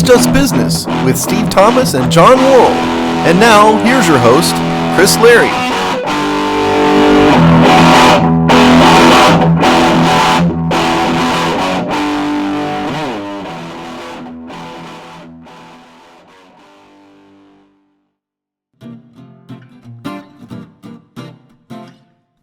Just Business with Steve Thomas and John Worrell. And now, here's your host, Chris Leary.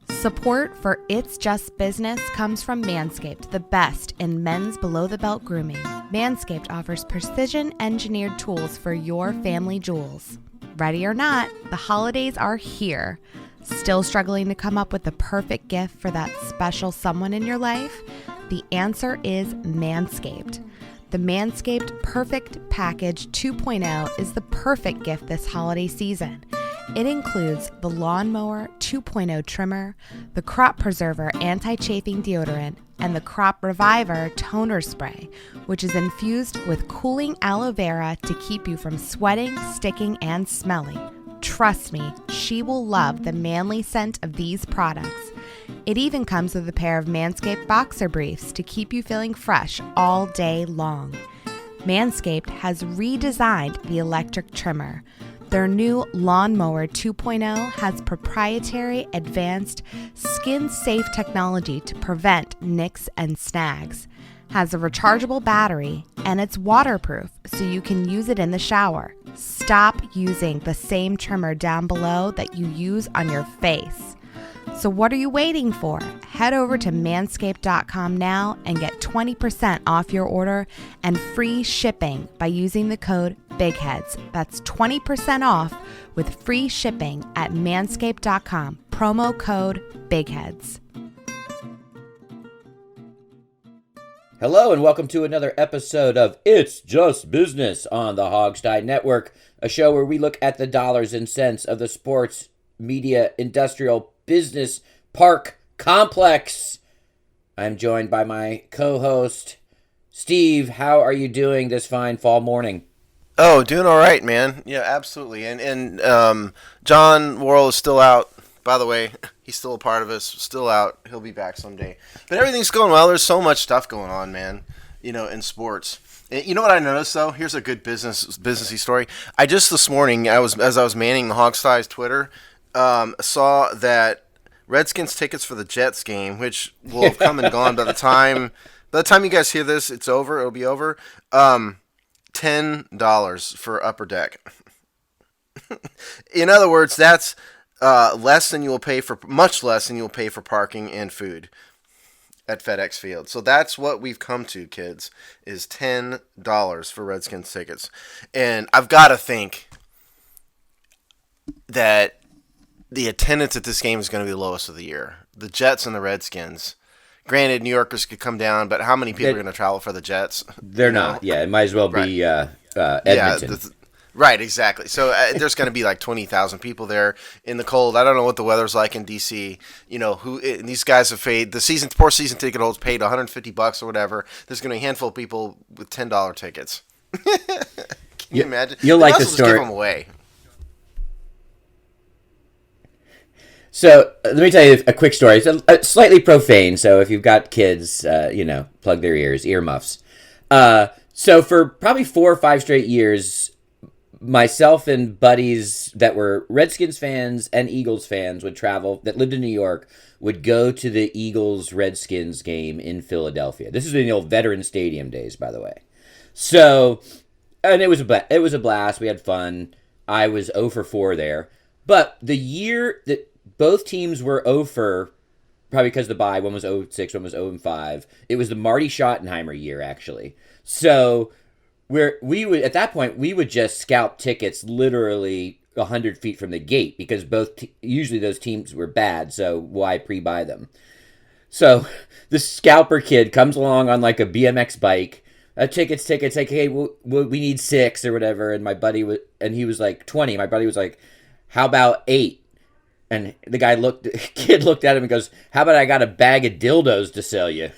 Support for It's Just Business comes from Manscaped, the best in men's below-the-belt grooming. Manscaped offers precision-engineered tools for your family jewels. Ready or not, the holidays are here. Still struggling to come up with the perfect gift for that special someone in your life? The answer is Manscaped. The Manscaped Perfect Package 2.0 is the perfect gift this holiday season. It includes the Lawnmower 2.0 trimmer, the Crop Preserver anti-chafing deodorant, and the Crop Reviver toner spray, which is infused with cooling aloe vera to keep you from sweating, sticking, and smelling. Trust me, she will love the manly scent of these products. It even comes with a pair of Manscaped boxer briefs to keep you feeling fresh all day long. Manscaped has redesigned the electric trimmer. Their new Lawnmower 2.0 has proprietary advanced skin-safe technology to prevent nicks and snags, has a rechargeable battery, and it's waterproof so you can use it in the shower. Stop using the same trimmer down below that you use on your face. So what are you waiting for? Head over to manscaped.com now and get 20% off your order and free shipping by using the code BIGHEADS. That's 20% off with free shipping at manscaped.com. Promo code BIGHEADS. Hello and welcome to another episode of It's Just Business on the Hogstine Network, a show where we look at the dollars and cents of the sports, media, industrial, business park complex. I'm joined by my co-host, Steve. How are you doing this fine fall morning? Oh, doing all right, man. Yeah, absolutely. And John Worrell is still out. By the way, he's still a part of us, still out. He'll be back someday. But everything's going well. There's so much stuff going on, man, in sports. And you know what I noticed, though? Here's a good businessy story. I just this morning, as I was manning the Hogsty's Twitter, saw that Redskins tickets for the Jets game, which will have come and gone by the time you guys hear this, it's over. It'll be over. $10 for Upper Deck. In other words, that's much less than you will pay for parking and food at FedEx Field. So that's what we've come to, kids, is $10 for Redskins tickets. And I've got to think that the attendance at this game is going to be the lowest of the year. The Jets and the Redskins. Granted, New Yorkers could come down, but how many people are going to travel for the Jets? They're not. Yeah, it might as well be Edmonton. Yeah, right, exactly. So there's going to be like 20,000 people there in the cold. I don't know what the weather's like in D.C. These guys have paid poor season ticket holders paid $150 or whatever. There's going to be a handful of people with $10 tickets. Can you imagine? You'll like the story. Just give them away. So let me tell you a quick story. It's slightly profane, so if you've got kids, plug their earmuffs. So for probably 4 or 5 straight years, myself and buddies that were Redskins fans and Eagles fans that lived in New York, would go to the Eagles-Redskins game in Philadelphia. This is in the old Veterans Stadium days, by the way. So, and it was a blast. We had fun. I was 0 for 4 there. But the year that both teams were 0 for, probably because of the bye, one was 0-6, one was 0-5. It was the Marty Schottenheimer year, actually. So we would just scalp tickets literally 100 feet from the gate because usually those teams were bad, so why pre-buy them? So the scalper kid comes along on like a BMX bike, tickets, like, hey, we need 6 or whatever, and he was like 20. My buddy was like, how about 8? And the kid looked at him and goes, how about I got a bag of dildos to sell you?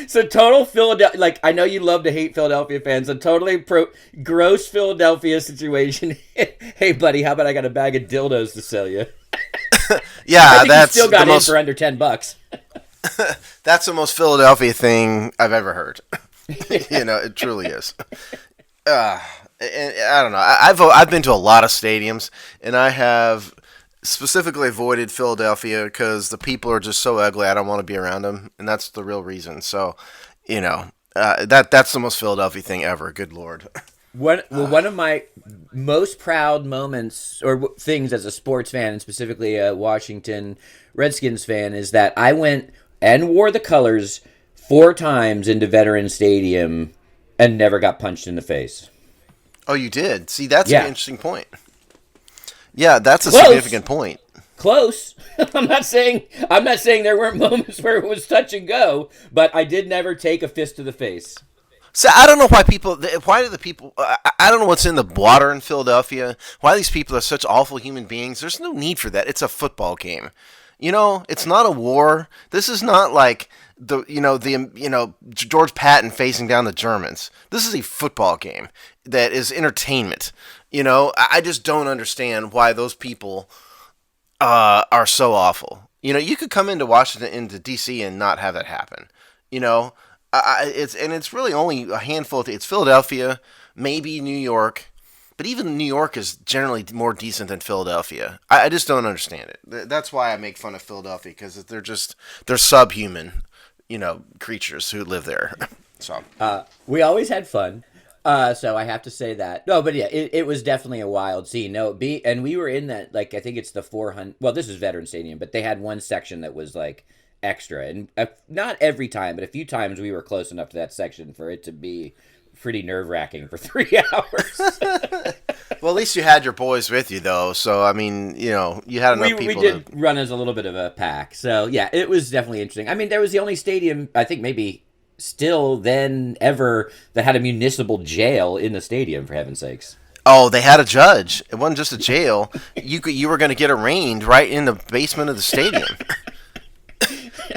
So total Philadelphia, like, I know you love to hate Philadelphia fans, a totally gross Philadelphia situation. Hey, buddy, how about I got a bag of dildos to sell you? Yeah, that's still got in for under $10. That's the most Philadelphia thing I've ever heard. It truly is. And I don't know. I've been to a lot of stadiums, and I have specifically avoided Philadelphia because the people are just so ugly. I don't want to be around them, and that's the real reason. So, that's the most Philadelphia thing ever. Good Lord. One of my most proud moments or things as a sports fan, and specifically a Washington Redskins fan, is that I went and wore the colors 4 times into Veterans Stadium and never got punched in the face. Oh, you did? See, that's Yeah. an interesting point. Yeah, that's a Close. significant point. Close. I'm not saying there weren't moments where it was touch and go, but I did never take a fist to the face. So I don't know why do the people, I don't know what's in the water in Philadelphia, why these people are such awful human beings. There's no need for that. It's a football game. It's not a war. This is not like George Patton facing down the Germans. This is a football game that is entertainment. I just don't understand why those people are so awful. You could come into Washington, into D.C. and not have that happen. It's really only a handful. It's Philadelphia, maybe New York, but even New York is generally more decent than Philadelphia. I just don't understand it. That's why I make fun of Philadelphia, because they're subhuman, creatures who live there. So we always had fun. So I have to say that. No, but yeah, it was definitely a wild scene. And we were in that, like, I think it's the 400. Well, this is Veterans Stadium, but they had one section that was like extra, and not every time, but a few times we were close enough to that section for it to be pretty nerve-wracking for 3 hours. Well, at least you had your boys with you, though. So I mean, you had enough people. We did run as a little bit of a pack. So yeah, it was definitely interesting. I mean, there was the only stadium, I think maybe still then ever, that had a municipal jail in the stadium, for heaven's sakes. Oh, they had a judge. It wasn't just a jail. You were going to get arraigned right in the basement of the stadium.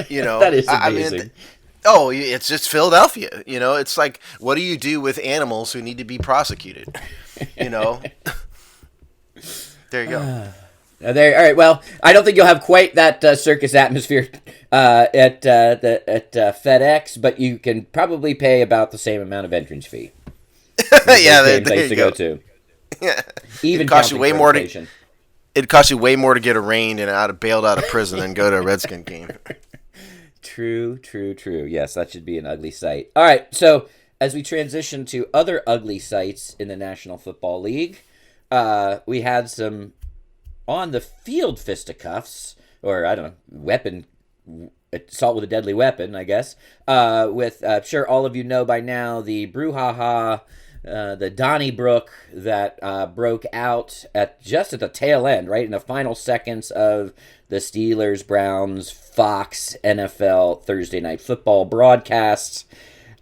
That is amazing. It's just Philadelphia. It's like, what do you do with animals who need to be prosecuted? There you go. All right. Well, I don't think you'll have quite that circus atmosphere at FedEx, but you can probably pay about the same amount of entrance fee. Yeah, there I used to you go. To. Yeah, Even it costs you way more inflation. It costs you way more to get arraigned and bailed out of prison than go to a Redskin game. True. Yes, that should be an ugly sight. All right, so as we transition to other ugly sights in the National Football League, we had some on-the-field fisticuffs, or I don't know, weapon, assault with a deadly weapon, I guess, with, I'm sure all of you know by now, the brouhaha, the Donnybrook that broke out just at the tail end, right in the final seconds of the Steelers-Browns Fox NFL Thursday Night Football broadcasts,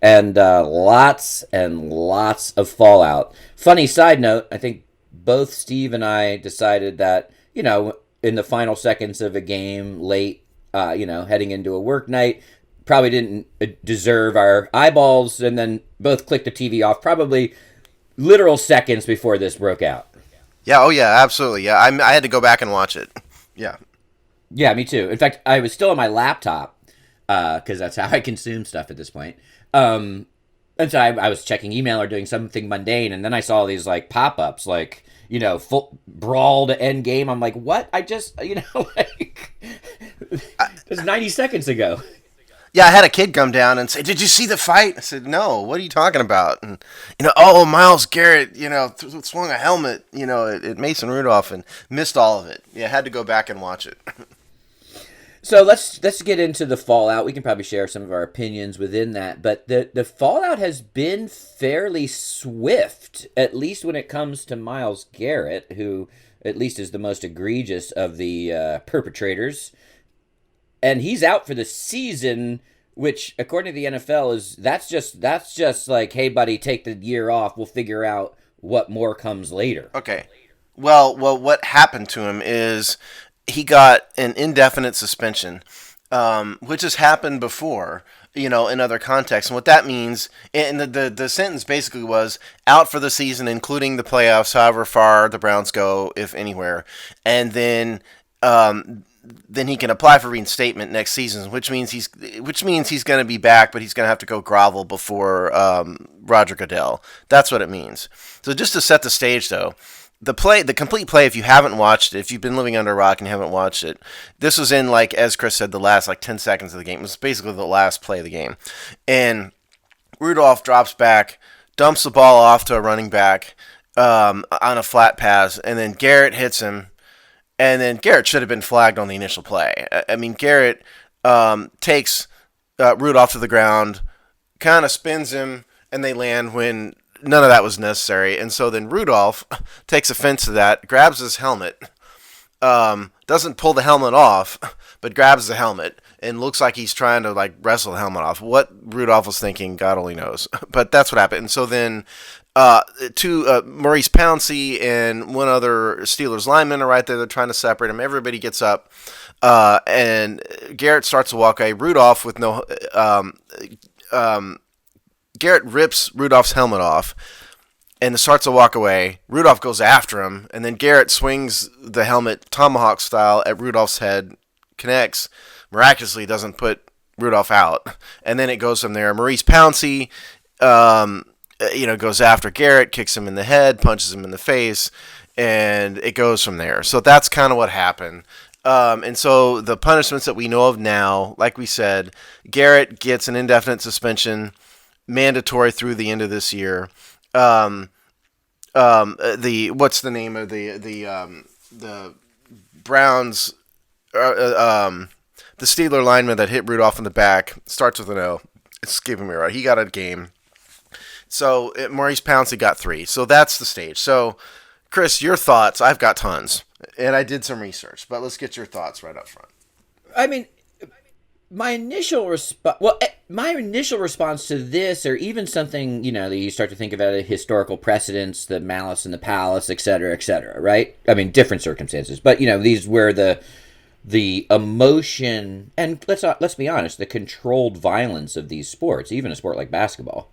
and lots of fallout. Funny side note, I think both Steve and I decided that, in the final seconds of a game, late, heading into a work night, probably didn't deserve our eyeballs, and then both clicked the TV off probably literal seconds before this broke out. Yeah, oh yeah, absolutely. Yeah, I had to go back and watch it. Yeah. Yeah, me too. In fact, I was still on my laptop, because that's how I consume stuff at this point. And so I was checking email or doing something mundane, and then I saw these, like, pop-ups, like, full brawl to end game. I'm like, what? I just, like, it's 90 seconds ago. Yeah, I had a kid come down and say, "Did you see the fight?" I said, "No. What are you talking about?" And Myles Garrett, swung a helmet, at Mason Rudolph and missed all of it. Yeah, I had to go back and watch it. So let's get into the fallout. We can probably share some of our opinions within that, but the fallout has been fairly swift, at least when it comes to Myles Garrett, who at least is the most egregious of the perpetrators. And he's out for the season, which, according to the NFL, that's just like, hey, buddy, take the year off. We'll figure out what more comes later. Okay. Well, what happened to him is he got an indefinite suspension, which has happened before, in other contexts. And what that means, and the sentence basically was out for the season, including the playoffs, however far the Browns go, if anywhere. And then then he can apply for reinstatement next season, which means he's going to be back, but he's going to have to go grovel before Roger Goodell. That's what it means. So just to set the stage, though, the complete play, if you haven't watched it, if you've been living under a rock and you haven't watched it, this was in, like, as Chris said, the last, 10 seconds of the game. It was basically the last play of the game. And Rudolph drops back, dumps the ball off to a running back on a flat pass, and then Garrett hits him. And then Garrett should have been flagged on the initial play. I mean, Garrett takes Rudolph to the ground, kind of spins him, and they land when none of that was necessary. And so then Rudolph takes offense to that, grabs his helmet, doesn't pull the helmet off, but grabs the helmet and looks like he's trying to, like, wrestle the helmet off. What Rudolph was thinking, God only knows. But that's what happened. And so then Maurice Pouncey and one other Steelers lineman are right there. They're trying to separate him. Everybody gets up, and Garrett starts to walk away. Rudolph with no Garrett rips Rudolph's helmet off and starts to walk away. Rudolph goes after him, and then Garrett swings the helmet tomahawk style at Rudolph's head, connects, miraculously doesn't put Rudolph out, and then it goes from there. Maurice Pouncey goes after Garrett, kicks him in the head, punches him in the face, and it goes from there. So that's kind of what happened. And so the punishments that we know of now, like we said, Garrett gets an indefinite suspension, mandatory through the end of this year. What's the name of the Browns, the Steeler lineman that hit Rudolph in the back, starts with an O. It's giving me right. He got a game. So Maurice Pouncey got 3. So that's the stage. So, Chris, your thoughts. I've got tons, and I did some research, but let's get your thoughts right up front. I mean, my initial response to this, or even something, that you start to think about a historical precedents, the Malice in the Palace, et cetera, right? I mean, different circumstances, but these were the emotion, and let's be honest, the controlled violence of these sports, even a sport like basketball.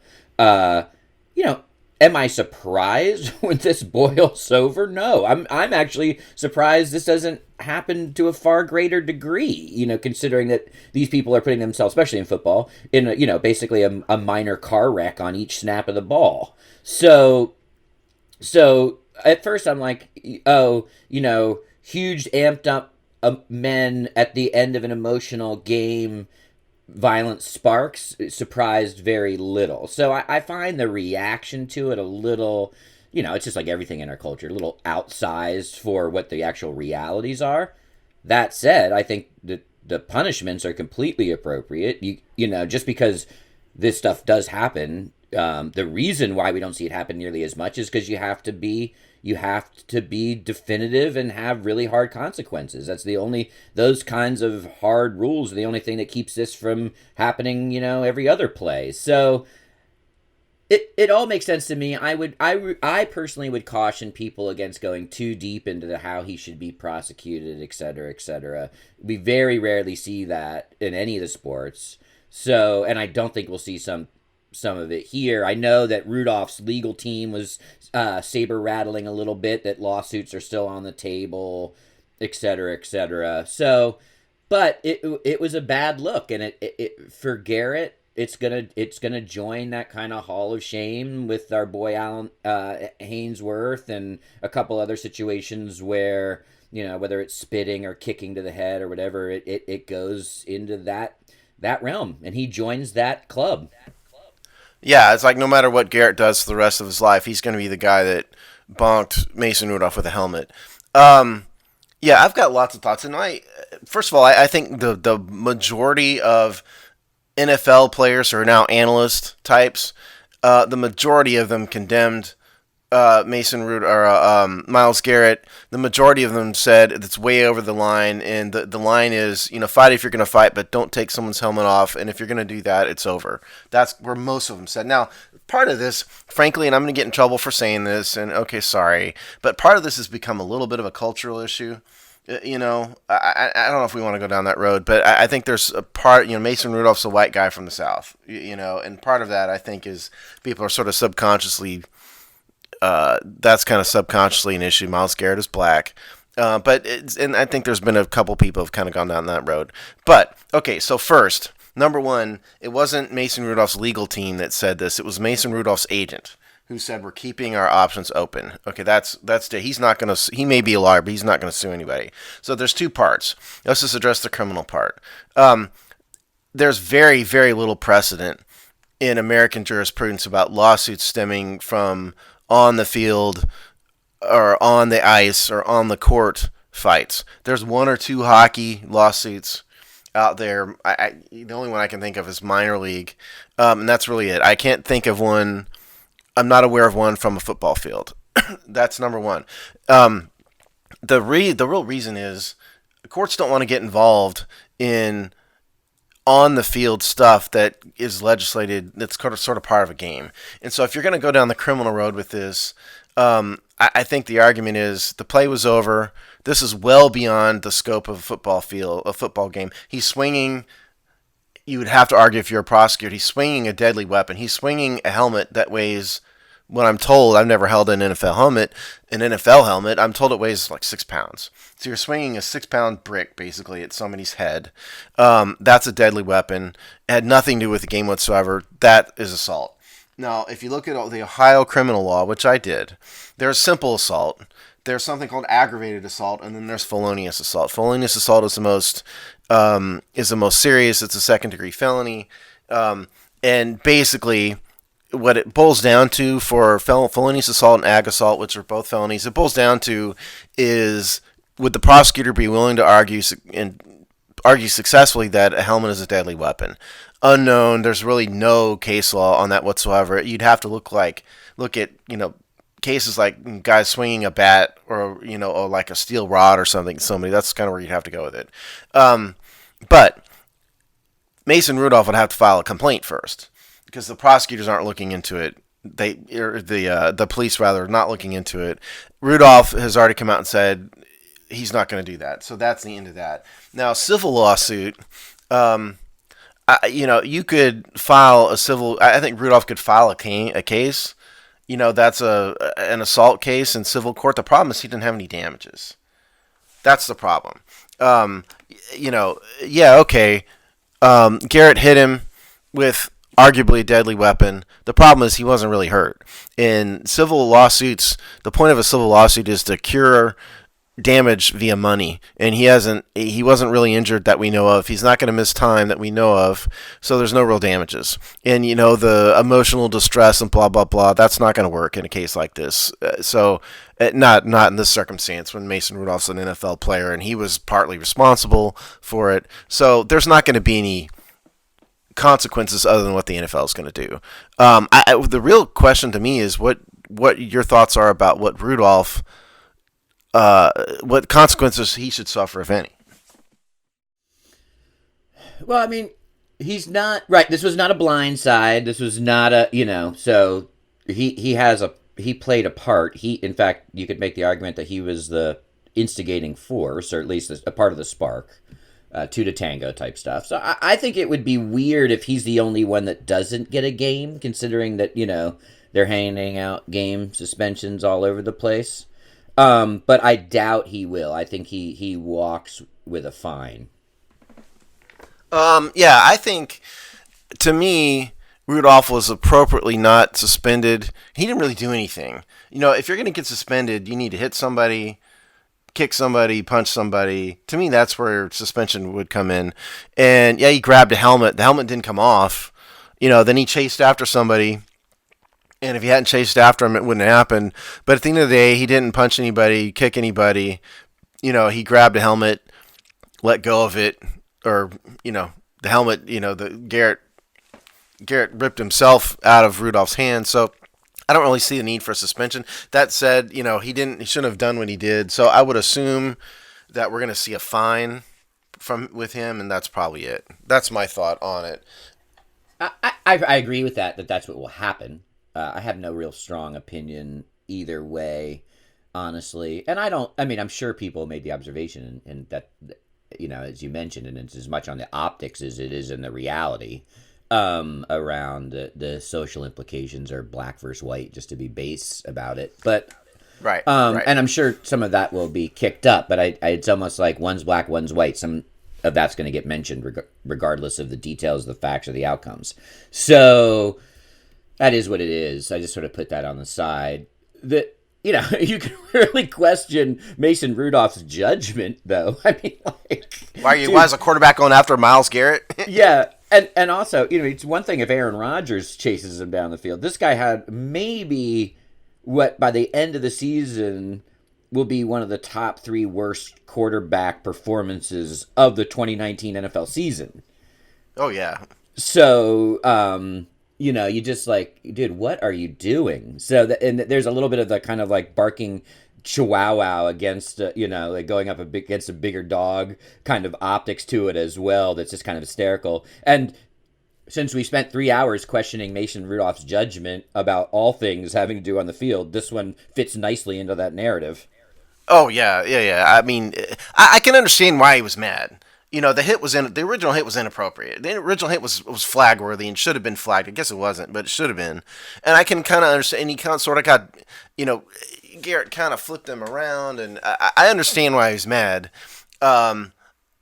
Am I surprised when this boils over? No, I'm actually surprised this doesn't happen to a far greater degree, considering that these people are putting themselves, especially in football, in basically a minor car wreck on each snap of the ball. So at first I'm like, huge amped up men at the end of an emotional game, violent sparks, surprised very little. So I find the reaction to it a little, it's just like everything in our culture, a little outsized for what the actual realities are. That said, I think that the punishments are completely appropriate. Just because this stuff does happen, the reason why we don't see it happen nearly as much is because you have to be definitive and have really hard consequences. That's those kinds of hard rules are the only thing that keeps this from happening, every other play. So it all makes sense to me. I personally would caution people against going too deep into how he should be prosecuted, et cetera, et cetera. We very rarely see that in any of the sports. So, and I don't think we'll see some of it here. I know that Rudolph's legal team was saber rattling a little bit, that lawsuits are still on the table, et cetera, et cetera. So, but it was a bad look, and it for Garrett, it's gonna join that kind of hall of shame with our boy Alan Hainsworth and a couple other situations where whether it's spitting or kicking to the head or whatever, it goes into that realm, and he joins that club. Yeah, it's like no matter what Garrett does for the rest of his life, he's going to be the guy that bonked Mason Rudolph with a helmet. Yeah, I've got lots of thoughts. And first of all, I think the majority of NFL players who are now analyst types, the majority of them condemned Mason Rudolph or Myles Garrett. The majority of them said it's way over the line, and the line is, fight if you're going to fight, but don't take someone's helmet off, and if you're going to do that, it's over. That's where most of them said. Now, part of this, frankly, and I'm going to get in trouble for saying this, and okay, sorry, but part of this has become a little bit of a cultural issue. I don't know if we want to go down that road, but I think there's a part, Mason Rudolph's a white guy from the South, and part of that, I think, is people are sort of subconsciously, that's kind of subconsciously an issue. Myles Garrett is black. And I think there's been a couple people have kind of gone down that road. But okay, so first, number one, it wasn't Mason Rudolph's legal team that said this. It was Mason Rudolph's agent who said we're keeping our options open. Okay, he's not going to. He may be a lawyer, but he's not going to sue anybody. So there's two parts. Let's just address the criminal part. There's very, very little precedent in American jurisprudence about lawsuits stemming from on the field or on the ice or on the court fights. There's one or two hockey lawsuits out there. The only one I can think of is minor league, and that's really it. I can't think of one. I'm not aware of one from a football field. That's number one. The real reason is the courts don't want to get involved in on the field stuff that is legislated. That's sort of part of a game. And so if you're going to go down the criminal road with this, I think the argument is the play was over. This is well beyond the scope of a football game. He's swinging. You would have to argue if you're a prosecutor. He's swinging a deadly weapon. He's swinging a helmet that weighs. What I'm told, I've never held an NFL helmet. I'm told it weighs like 6 pounds. So you're swinging a 6-pound brick basically at somebody's head. That's a deadly weapon. It had nothing to do with the game whatsoever. That is assault. Now, if you look at the Ohio criminal law, which I did, there's simple assault. There's something called aggravated assault, and then there's felonious assault. Felonious assault is the most serious. It's a second-degree felony, and basically, what it boils down to for felonious assault and ag assault, which are both felonies, it boils down to is would the prosecutor be willing to argue successfully that a helmet is a deadly weapon? Unknown. There's really no case law on that whatsoever. You'd have to look at cases like guys swinging a bat or like a steel rod or something. That's kind of where you'd have to go with it. But Mason Rudolph would have to file a complaint first, because the prosecutors aren't looking into it. The police rather are not looking into it. Rudolph has already come out and said he's not going to do that. So that's the end of that. Now, civil lawsuit. You could file a civil. I think Rudolph could file a case. That's an assault case in civil court. The problem is he didn't have any damages. That's the problem. Okay. Garrett hit him with arguably a deadly weapon. The problem is he wasn't really hurt. In civil lawsuits, the point of a civil lawsuit is to cure damage via money, and he wasn't really injured that we know of. He's not going to miss time that we know of, so there's no real damages. And the emotional distress and blah blah blah, that's not going to work in a case like this. Not in this circumstance when Mason Rudolph's an NFL player and he was partly responsible for it. So there's not going to be any consequences other than what the NFL is going to do. The real question to me is what your thoughts are about what Rudolph, what consequences he should suffer, if any. Well, I mean, he's not right. This was not a blind side. This was not so he played a part. In fact, you could make the argument that he was the instigating force, or at least a part of the spark. Two to tango type stuff. So I think it would be weird if he's the only one that doesn't get a game, considering that, they're handing out game suspensions all over the place. But I doubt he will. I think he walks with a fine. I think, to me, Rudolph was appropriately not suspended. He didn't really do anything. If you're going to get suspended, you need to hit somebody, kick somebody, punch somebody. To me, that's where suspension would come in. And he grabbed a helmet. The helmet didn't come off. Then he chased after somebody. And if he hadn't chased after him, it wouldn't have happened. But at the end of the day, he didn't punch anybody, kick anybody. He grabbed a helmet, let go of it, or the helmet. Garrett ripped himself out of Rudolph's hand. So I don't really see the need for a suspension. That said, he shouldn't have done what he did. So I would assume that we're going to see a fine with him, and that's probably it. That's my thought on it. I agree with that's what will happen. I have no real strong opinion either way, honestly. And I'm sure people made the observation, and that, as you mentioned, and it's as much on the optics as it is in the reality. Around the social implications, or black versus white, just to be base about it. But Right. And I'm sure some of that will be kicked up, but it's almost like one's black, one's white. Some of that's going to get mentioned regardless of the details, the facts, or the outcomes. So that is what it is. I just sort of put that on the side. You can really question Mason Rudolph's judgment, though. I mean, why is a quarterback going after Myles Garrett? Yeah, and also, it's one thing if Aaron Rodgers chases him down the field. This guy had maybe what by the end of the season will be one of the top 3 worst quarterback performances of the 2019 NFL season. Oh yeah. So, you just dude, what are you doing? So, and there's a little bit of the kind of barking chihuahua against, going up against a bigger dog kind of optics to it as well. That's just kind of hysterical. And since we spent 3 hours questioning Mason Rudolph's judgment about all things having to do on the field, this one fits nicely into that narrative. Oh yeah. I mean, I can understand why he was mad. The original hit was inappropriate. The original hit was flag worthy and should have been flagged. I guess it wasn't, but it should have been. And I can kind of understand. And he kind of sort of got, Garrett kind of flipped him around, and I understand why he was mad. But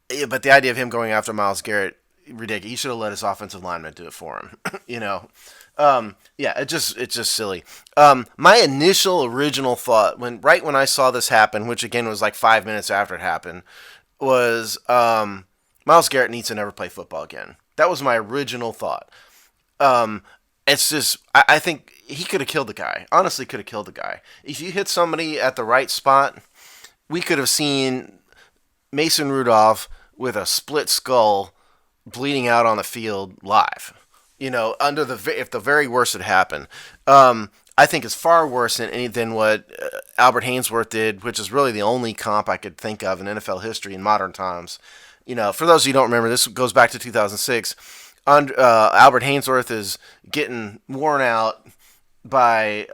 the idea of him going after Myles Garrett, ridiculous. He should have let his offensive lineman do it for him. It's just silly. My initial original thought when I saw this happen, which again was 5 minutes after it happened, was Myles Garrett needs to never play football again. That was my original thought. It's just I think he could have killed the guy. Honestly, could have killed the guy. If you hit somebody at the right spot, we could have seen Mason Rudolph with a split skull bleeding out on the field live. If the very worst had happened. I think it's far worse than what Albert Haynesworth did, which is really the only comp I could think of in NFL history in modern times. For those of you who don't remember, this goes back to 2006. Albert Haynesworth is getting worn out by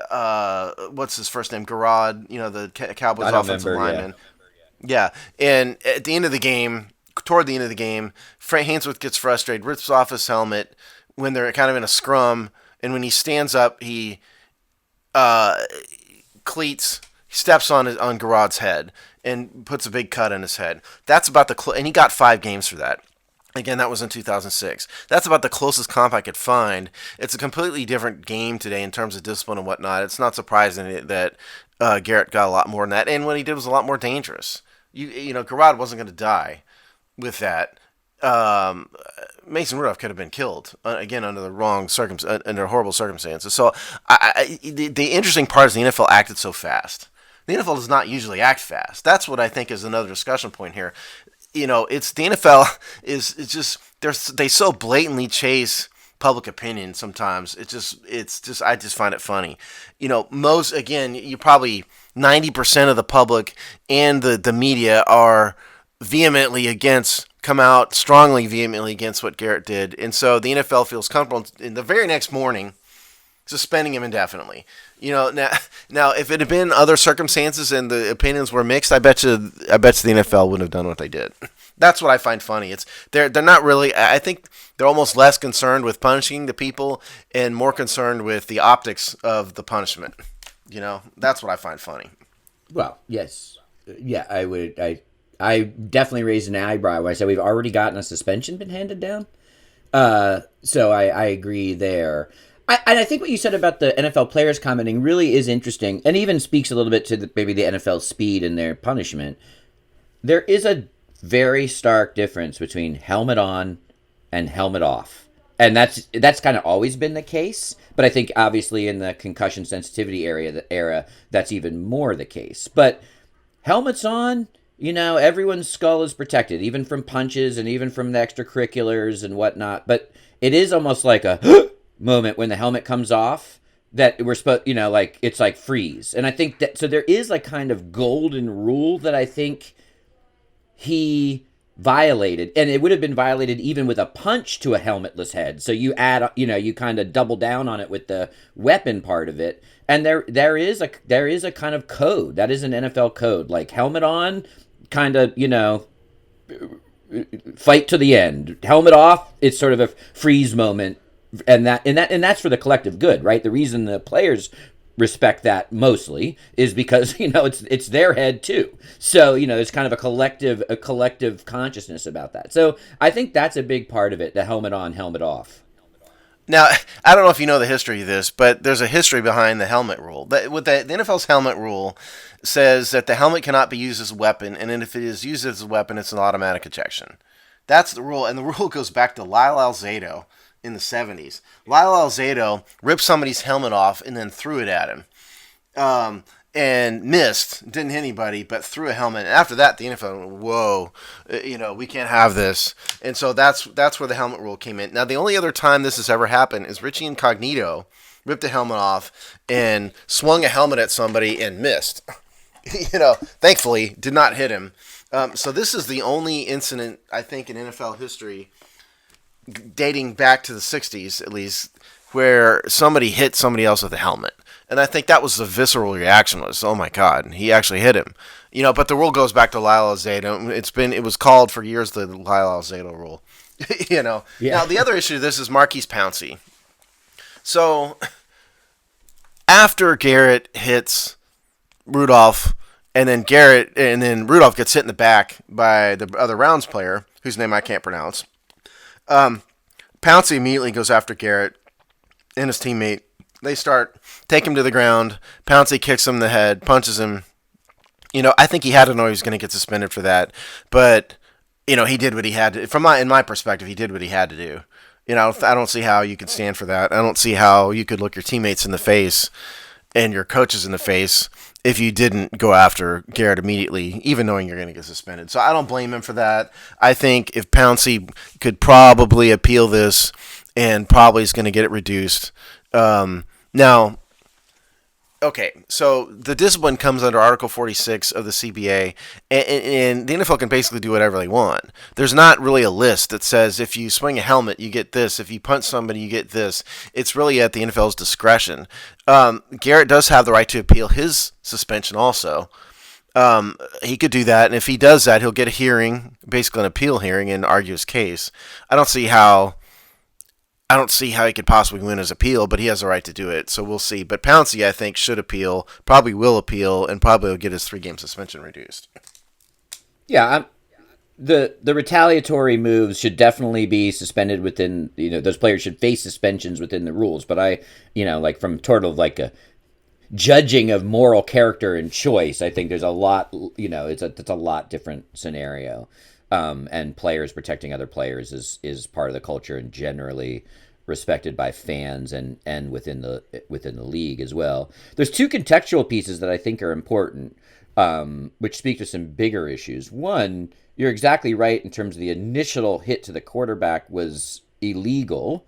what's his first name, Garrod, the Cowboys offensive lineman. Yeah, and at the end of the game, toward the end of the game, Frank Haynesworth gets frustrated, rips off his helmet when they're kind of in a scrum, and when he stands up, he steps on Garrod's head and puts a big cut in his head. That's about and he got 5 games for that. Again, that was in 2006. That's about the closest comp I could find. It's a completely different game today in terms of discipline and whatnot. It's not surprising that Garrett got a lot more than that, and what he did was a lot more dangerous. Garrod wasn't going to die with that. Mason Rudolph could have been killed again under the wrong under horrible circumstances. So the interesting part is the NFL acted so fast. The NFL does not usually act fast. That's what I think is another discussion point here. It's the NFL is just they so blatantly chase public opinion sometimes. I just find it funny. You probably 90% of the public and the media are come out strongly vehemently against what Garrett did. And so the NFL feels comfortable in the very next morning suspending him indefinitely. Now if it had been other circumstances and the opinions were mixed, I bet you the NFL wouldn't have done what they did. That's what I find funny. They're not really. I think they're almost less concerned with punishing the people and more concerned with the optics of the punishment. That's what I find funny. Well, yes, yeah, I would. I definitely raised an eyebrow when I said we've already gotten a suspension been handed down. So I agree there. I think what you said about the NFL players commenting really is interesting, and even speaks a little bit to maybe the NFL speed and their punishment. There is a very stark difference between helmet on and helmet off, and that's kind of always been the case. But I think obviously in the concussion sensitivity era, that's even more the case. But helmets on, everyone's skull is protected, even from punches and even from the extracurriculars and whatnot. But it is almost like a moment when the helmet comes off that we're supposed, it's like freeze. And I think that, so there is kind of golden rule that I think he violated, and it would have been violated even with a punch to a helmetless head. So you add, you kind of double down on it with the weapon part of it. And there is a kind of code that is an NFL code, like helmet on, kind of, fight to the end. Helmet off, it's sort of a freeze moment, and that's for the collective good, right? The reason the players respect that mostly is because it's their head too. So there's kind of a collective consciousness about that. So I think that's a big part of it: the helmet on, helmet off. Now, I don't know if you know the history of this, but there's a history behind the helmet rule. The NFL's helmet rule says that the helmet cannot be used as a weapon, and then if it is used as a weapon, it's an automatic ejection. That's the rule, and the rule goes back to Lyle Alzado in the 70s. Lyle Alzado ripped somebody's helmet off and then threw it at him. And missed, didn't hit anybody, but threw a helmet. And after that, the NFL went, whoa, we can't have this. And so that's where the helmet rule came in. Now, the only other time this has ever happened is Richie Incognito ripped a helmet off and swung a helmet at somebody and missed. Thankfully, did not hit him. So this is the only incident, I think, in NFL history, dating back to the 60s at least, where somebody hit somebody else with a helmet. And I think that was the visceral reaction was, oh my God, he actually hit him. But the rule goes back to Lyle Alzado. It was called for years the Lyle Alzado rule. Yeah. Now the other issue to this is Maurkice Pouncey. So after Garrett hits Rudolph, and then Rudolph gets hit in the back by the other Rounds player, whose name I can't pronounce. Pouncey immediately goes after Garrett and his teammate. They take him to the ground. Pouncey kicks him in the head, punches him. I think he had to know he was going to get suspended for that. But, he did what he had to. In my perspective, he did what he had to do. I don't see how you could stand for that. I don't see how you could look your teammates in the face and your coaches in the face if you didn't go after Garrett immediately, even knowing you're going to get suspended. So I don't blame him for that. I think if Pouncey could probably appeal this and probably is going to get it reduced. Now, okay, so the discipline comes under Article 46 of the CBA, and the NFL can basically do whatever they want. There's not really a list that says if you swing a helmet, you get this. If you punch somebody, you get this. It's really at the NFL's discretion. Garrett does have the right to appeal his suspension also. He could do that, and if he does that, he'll get a hearing, basically an appeal hearing, and argue his case. I don't see how he could possibly win his appeal, but he has the right to do it, so we'll see. But Pouncey, I think, should appeal, probably will appeal, and probably will get his 3-game suspension reduced. Yeah, the retaliatory moves should definitely be suspended within, those players should face suspensions within the rules. But from sort of like a judging of moral character and choice, I think there's a lot, it's a lot different scenario. And players protecting other players is part of the culture and generally respected by fans and within the league as well. There's 2 contextual pieces that I think are important, which speak to some bigger issues. One, you're exactly right in terms of the initial hit to the quarterback was illegal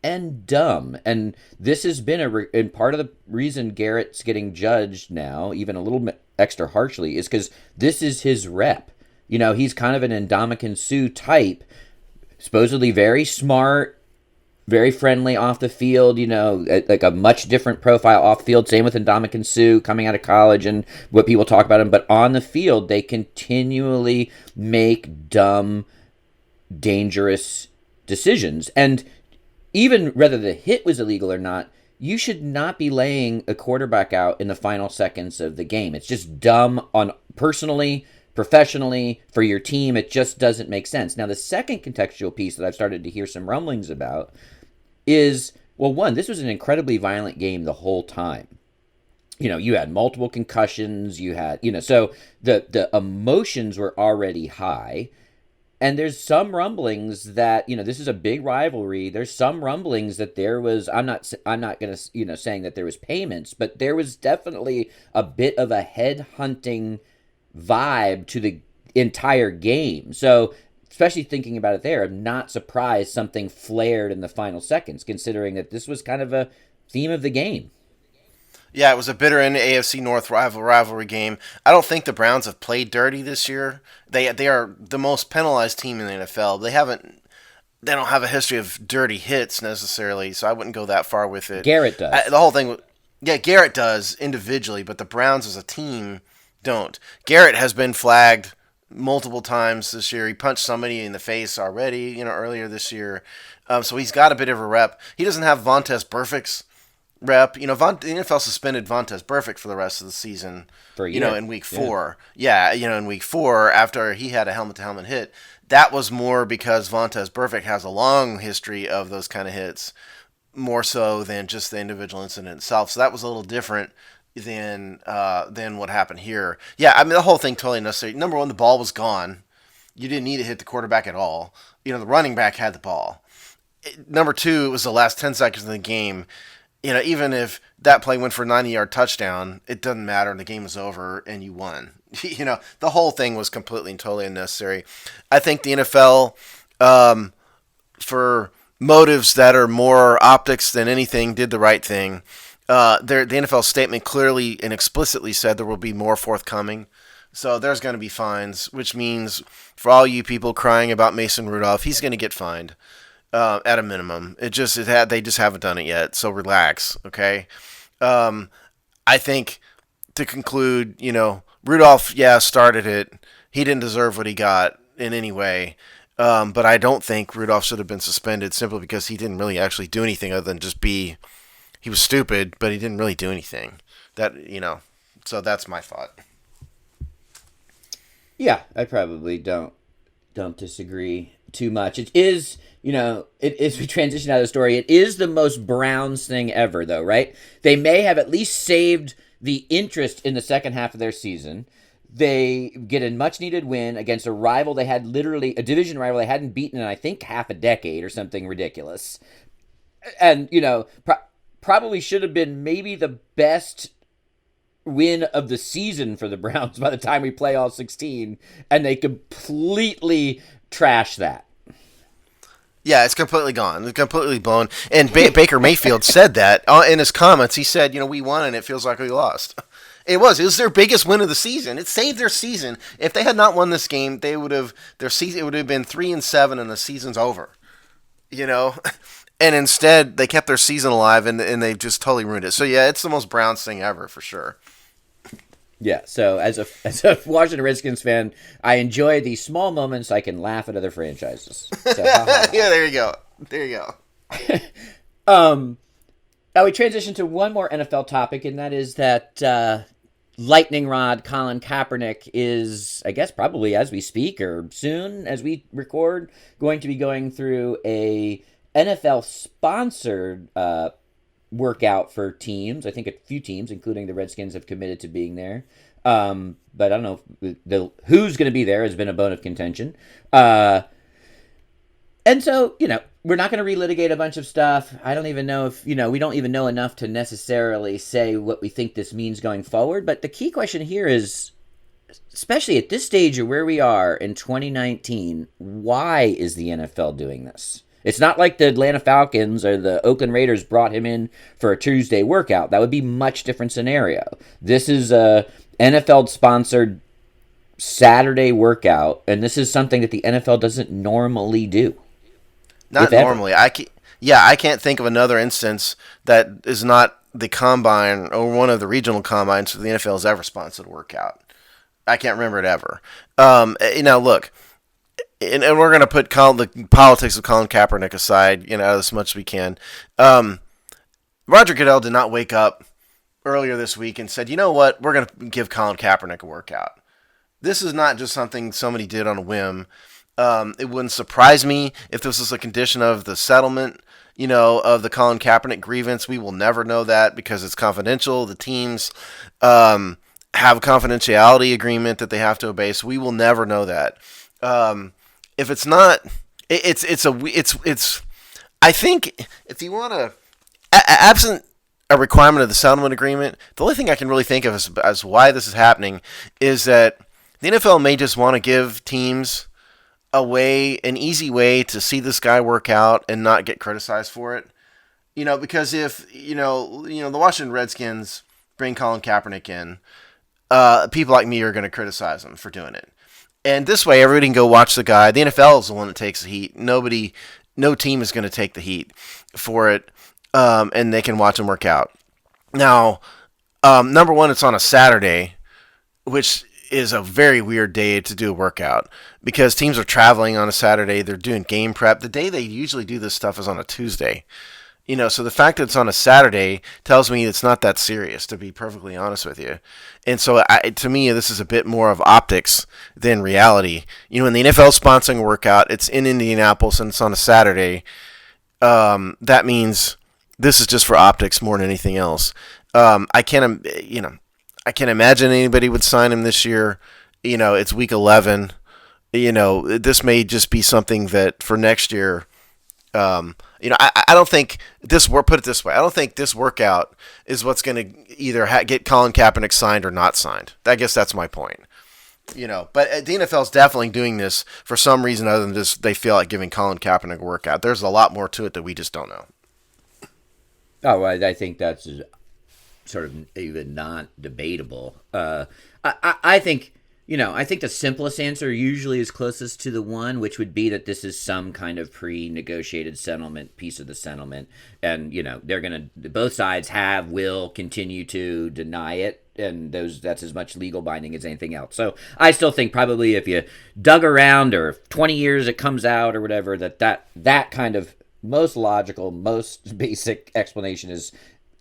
and dumb. And this has been and part of the reason Garrett's getting judged now, even a little bit extra harshly, is because this is his rep. He's kind of an Ndamukong Suh type, supposedly very smart, very friendly off the field, like a much different profile off the field. Same with Ndamukong Suh coming out of college and what people talk about him. But on the field, they continually make dumb, dangerous decisions. And even whether the hit was illegal or not, you should not be laying a quarterback out in the final seconds of the game. It's just dumb personally, professionally, for your team. It just doesn't make sense. Now, the second contextual piece that I've started to hear some rumblings about is, well, one, this was an incredibly violent game the whole time. You had multiple concussions, you had, so the emotions were already high. And there's some rumblings that, this is a big rivalry. There's some rumblings that there was, I'm not going to, saying that there was payments, but there was definitely a bit of a head hunting vibe to the entire game. So, especially thinking about it there, I'm not surprised something flared in the final seconds, considering that this was kind of a theme of the game. Yeah, it was a bitter end AFC North rivalry game. I don't think the Browns have played dirty this year. They are the most penalized team in the NFL. They don't have a history of dirty hits necessarily, so I wouldn't go that far with it. Garrett does. The whole thing, yeah, Garrett does individually, but the Browns as a team don't. Garrett has been flagged multiple times this year. He punched somebody in the face already, earlier this year. So he's got a bit of a rep. He doesn't have Vontaze Burfict's rep. The NFL suspended Vontaze Burfict for the rest of the season. For a year. In week 4. Yeah, in week 4 after he had a helmet-to-helmet hit. That was more because Vontaze Burfict has a long history of those kind of hits, more so than just the individual incident itself. So that was a little different than what happened here. Yeah, I mean, the whole thing totally unnecessary. Number one, the ball was gone. You didn't need to hit the quarterback at all. The running back had the ball. Number two, it was the last 10 seconds of the game. Even if that play went for a 90-yard touchdown, it doesn't matter. The game was over, and you won. The whole thing was completely and totally unnecessary. I think the NFL, for motives that are more optics than anything, did the right thing. The NFL statement clearly and explicitly said there will be more forthcoming. So there's going to be fines, which means for all you people crying about Mason Rudolph, he's going to get fined. At a minimum. They just haven't done it yet, so relax, okay? I think, to conclude, Rudolph, started it. He didn't deserve what he got in any way, but I don't think Rudolph should have been suspended simply because he didn't really actually do anything other than he was stupid, but he didn't really do anything. So that's my thought. Yeah, I probably don't disagree too much. It is, as we transition out of the story, it is the most Browns thing ever, though, right? They may have at least saved the interest in the second half of their season. They get a much-needed win against a rival they had, literally a division rival they hadn't beaten in, I think, half a decade or something ridiculous. And, probably should have been maybe the best win of the season for the Browns by the time we play all 16, and they completely trash that. Yeah, it's completely gone. It's completely blown. And Baker Mayfield said that in his comments. He said, we won and it feels like we lost. It was their biggest win of the season. It saved their season. If they had not won this game, it would have been 3-7 and the season's over. And instead they kept their season alive and they just totally ruined it. So yeah, it's the most Browns thing ever for sure. Yeah, so as a Washington Redskins fan, I enjoy the small moments I can laugh at other franchises. So, yeah, there you go. Now we transition to one more NFL topic, and that is that lightning rod Colin Kaepernick is, I guess, probably as we speak or soon as we record, going to be going through a NFL-sponsored workout for teams. I think a few teams, including the Redskins, have committed to being there. But I don't know who's going to be there has been a bone of contention. And so, we're not going to relitigate a bunch of stuff. I don't even know if, we don't even know enough to necessarily say what we think this means going forward. But the key question here is, especially at this stage of where we are in 2019, why is the NFL doing this? It's not like the Atlanta Falcons or the Oakland Raiders brought him in for a Tuesday workout. That would be a much different scenario. This is a NFL-sponsored Saturday workout, and this is something that the NFL doesn't normally do. Not normally. I can't think of another instance that is not the combine or one of the regional combines that the NFL has ever sponsored a workout. I can't remember it ever. Look. And we're going to put the politics of Colin Kaepernick aside, as much as we can. Roger Goodell did not wake up earlier this week and said, you know what, we're going to give Colin Kaepernick a workout. This is not just something somebody did on a whim. It wouldn't surprise me if this was a condition of the settlement, of the Colin Kaepernick grievance. We will never know that because it's confidential. The teams have a confidentiality agreement that they have to obey, so we will never know that. If it's not, I think if you want to, absent a requirement of the settlement agreement, the only thing I can really think of as why this is happening is that the NFL may just want to give teams an easy way to see this guy work out and not get criticized for it. Because if, the Washington Redskins bring Colin Kaepernick in, people like me are going to criticize him for doing it. And this way, everybody can go watch the guy. The NFL is the one that takes the heat. No team is going to take the heat for it, and they can watch him work out. Now, number one, it's on a Saturday, which is a very weird day to do a workout because teams are traveling on a Saturday. They're doing game prep. The day they usually do this stuff is on a Tuesday. So the fact that it's on a Saturday tells me it's not that serious, to be perfectly honest with you. And so to me, this is a bit more of optics than reality. When the NFL is sponsoring a workout, it's in Indianapolis and it's on a Saturday. That means this is just for optics more than anything else. I can't imagine anybody would sign him this year. It's week 11. This may just be something that for next year. I don't think this work. Put it this way: I don't think this workout is what's going to either get Colin Kaepernick signed or not signed. I guess that's my point. But the NFL is definitely doing this for some reason other than just they feel like giving Colin Kaepernick a workout. There's a lot more to it that we just don't know. Oh, I think that's sort of even not debatable. I think. I think the simplest answer usually is closest to the one, which would be that this is some kind of pre-negotiated settlement, piece of the settlement. And, they're going to, both sides will continue to deny it. And that's as much legal binding as anything else. So I still think probably if you dug around or 20 years it comes out or whatever, that kind of most logical, most basic explanation is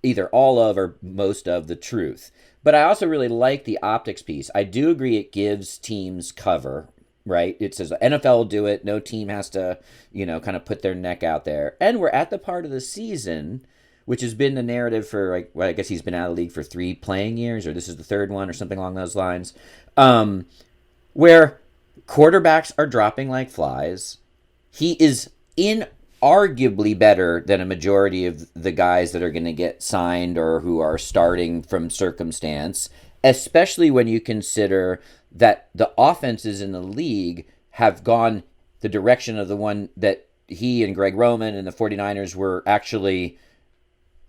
either all of or most of the truth. But I also really like the optics piece. I do agree it gives teams cover, right? It says the NFL will do it. No team has to, kind of put their neck out there. And we're at the part of the season, which has been the narrative for, I guess he's been out of the league for 3 playing years, or this is the 3rd one or something along those lines, where quarterbacks are dropping like flies. He is arguably better than a majority of the guys that are going to get signed or who are starting from circumstance, especially when you consider that the offenses in the league have gone the direction of the one that he and Greg Roman and the 49ers were actually,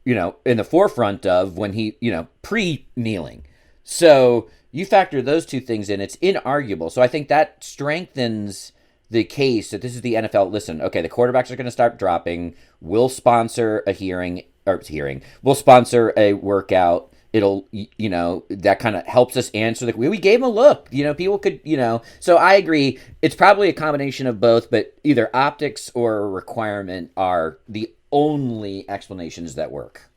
in the forefront of when he, pre-kneeling. So you factor those two things in, it's inarguable. So I think that strengthens the case that this is the NFL. Listen, okay, the quarterbacks are going to start dropping. We'll sponsor We'll sponsor a workout. It'll, that kind of helps us answer we gave him a look. People could, So I agree. It's probably a combination of both, but either optics or requirement are the only explanations that work.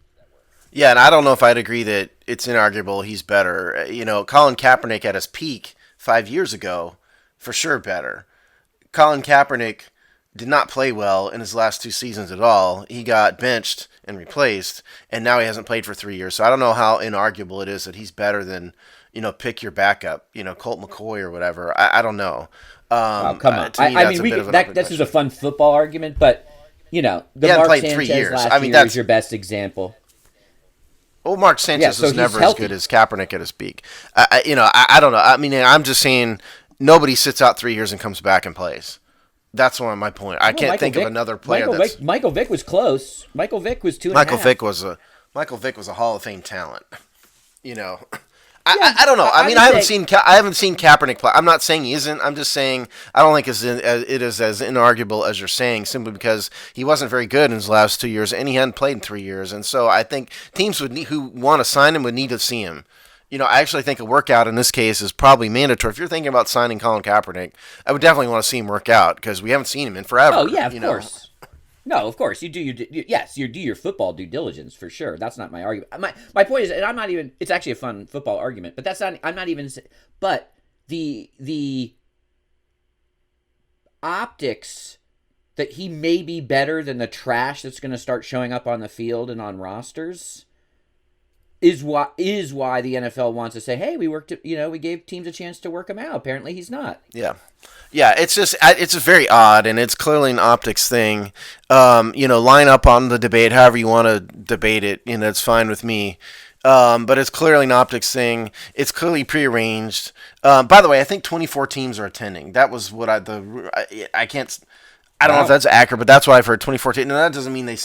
Yeah, and I don't know if I'd agree that it's inarguable he's better. Colin Kaepernick at his peak 5 years ago, for sure better. Colin Kaepernick did not play well in his last 2 seasons at all. He got benched and replaced, and now he hasn't played for 3 years. So I don't know how inarguable it is that he's better than, pick your backup, Colt McCoy or whatever. I don't know. Come on. This is a fun football argument, but, the Mark Sanchez 3 years. last year is your best example. Well, Mark Sanchez was never as good as Kaepernick at his peak. I don't know. I'm just saying – nobody sits out 3 years and comes back and plays. That's one of my point. I can't think of another player. Michael Vick was close. Michael Vick was 2.5. Michael Vick was a Hall of Fame talent. I don't know. I haven't seen Kaepernick play. I'm not saying he isn't. I'm just saying I don't think it is as inarguable as you're saying, simply because he wasn't very good in his last 2 years and he hadn't played in 3 years. And so I think teams who want to sign him would need to see him. I actually think a workout in this case is probably mandatory. If you're thinking about signing Colin Kaepernick, I would definitely want to see him work out because we haven't seen him in forever. Oh, yeah, of course. No, of course. You do your football due diligence for sure. That's not my argument. My point is, and I'm not even, it's actually a fun football argument, but but the optics that he may be better than the trash that's going to start showing up on the field and on rosters is why the NFL wants to say, hey, we gave teams a chance to work him out. Apparently he's not. Yeah. Yeah, it's just very odd, and it's clearly an optics thing. Line up on the debate however you want to debate it, it's fine with me. But it's clearly an optics thing. It's clearly prearranged. By the way, I think 24 teams are attending. That was what I don't know if that's accurate, but that's what I've heard. 24 teams. Now, that doesn't mean they